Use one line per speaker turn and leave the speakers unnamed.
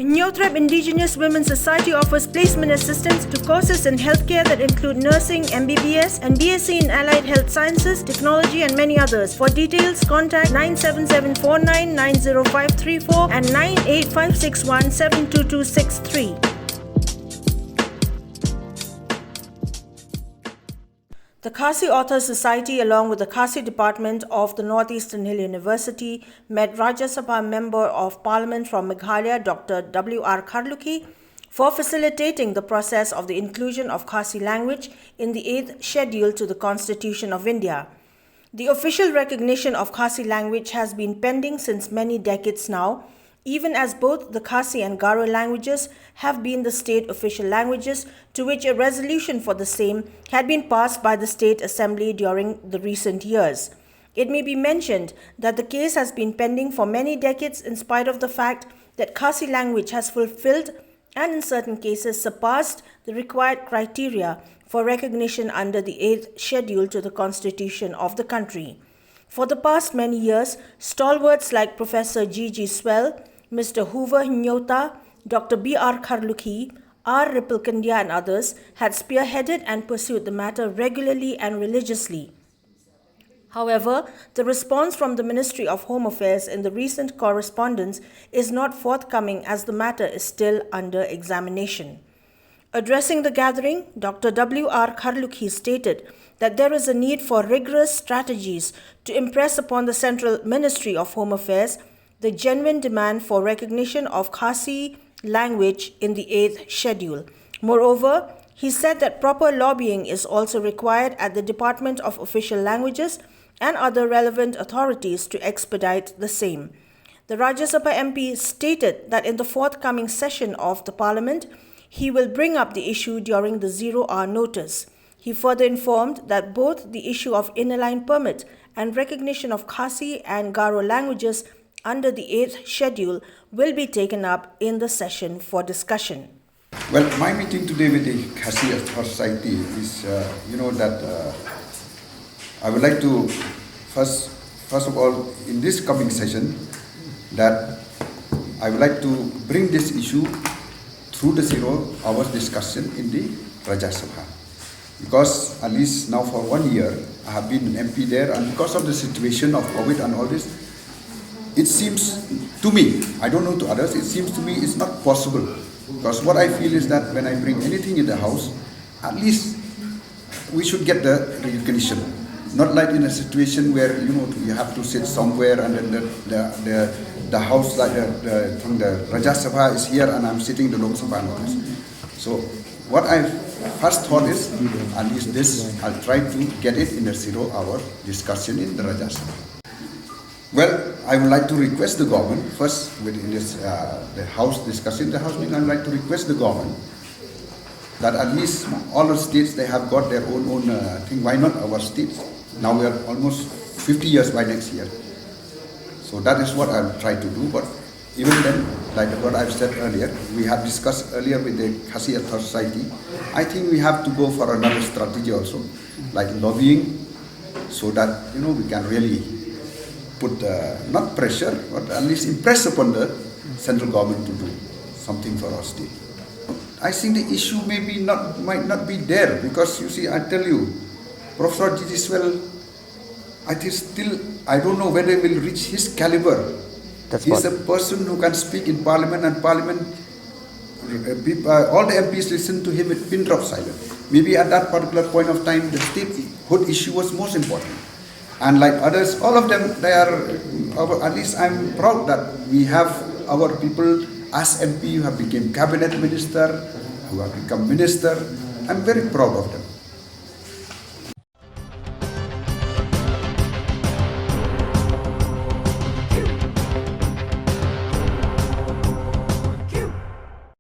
Nyotrab Indigenous Women's Society offers placement assistance to courses in healthcare that include nursing, MBBS, and BSc in Allied Health Sciences, Technology, and many others. For details, contact 97749 90534 and 98561 72263. The Khasi Authors Society, along with the Khasi Department of the Northeastern Hill University, met Rajya Sabha Member of Parliament from Meghalaya, Dr. W.R. Kharlukhi, for facilitating the process of the inclusion of Khasi language in the 8th schedule to the Constitution of India. The official recognition of Khasi language has been pending since many decades now, even as both the Khasi and Garo languages have been the state official languages, to which a resolution for the same had been passed by the State Assembly during the recent years. It may be mentioned that the case has been pending for many decades in spite of the fact that Khasi language has fulfilled and in certain cases surpassed the required criteria for recognition under the 8th schedule to the Constitution of the country. For the past many years, stalwarts like Professor G.G. Swell, Mr. Hoover Nyota, Dr. B.R. Kharlukhi, R. Ripalkandia and others had spearheaded and pursued the matter regularly and religiously. However, the response from the Ministry of Home Affairs in the recent correspondence is not forthcoming as the matter is still under examination. Addressing the gathering, Dr. W.R. Kharlukhi stated that there is a need for rigorous strategies to impress upon the Central Ministry of Home Affairs the genuine demand for recognition of Khasi language in the 8th schedule. Moreover, he said that proper lobbying is also required at the Department of Official Languages and other relevant authorities to expedite the same. The Rajya Sabha MP stated that in the forthcoming session of the Parliament, he will bring up the issue during the 0-hour notice. He further informed that both the issue of inner-line permit and recognition of Khasi and Garo languages under the 8th schedule will be taken up in the session for discussion.
Well, my meeting today with the Khasi Society is, that I would like to first of all, in this coming session, that I would like to bring this issue through the 0-hour discussion in the Rajya Sabha. Because at least now for 1 year, I have been an MP there, and because of the situation of COVID and all this, it seems to me, I don't know to others, it seems to me it's not possible. Because what I feel is that when I bring anything in the house, at least we should get the recognition. Not like in a situation where you have to sit somewhere and then the house, like the Rajya Sabha is here and I'm sitting in the Lok Sabha and all this. So what I first thought is, at least this, I'll try to get it in a 0-hour discussion in the Rajya Sabha. Well, I would like to request the government, first within this, the House discussion, the House meeting, I would like to request the government that at least all the states, they have got their own thing. Why not our states? Now we are almost 50 years by next year. So that is what I'll try to do. But even then, like what I've said earlier, we have discussed earlier with the Khasi Authors Society, I think we have to go for another strategy also, like lobbying, so that we can really put not pressure, but at least impress upon the central government to do something for our state. I think the issue might not be there, because you see, I tell you, Professor G.G. Swell, I think still, I don't know whether he will reach his caliber. He's a person who can speak in Parliament, and Parliament, all the MPs listen to him with pin drop silence. Maybe at that particular point of time, the statehood issue was most important. And like others, all of them, they are, at least I'm proud that we have our people as MP who have become cabinet minister, who have become minister. I'm very proud of them.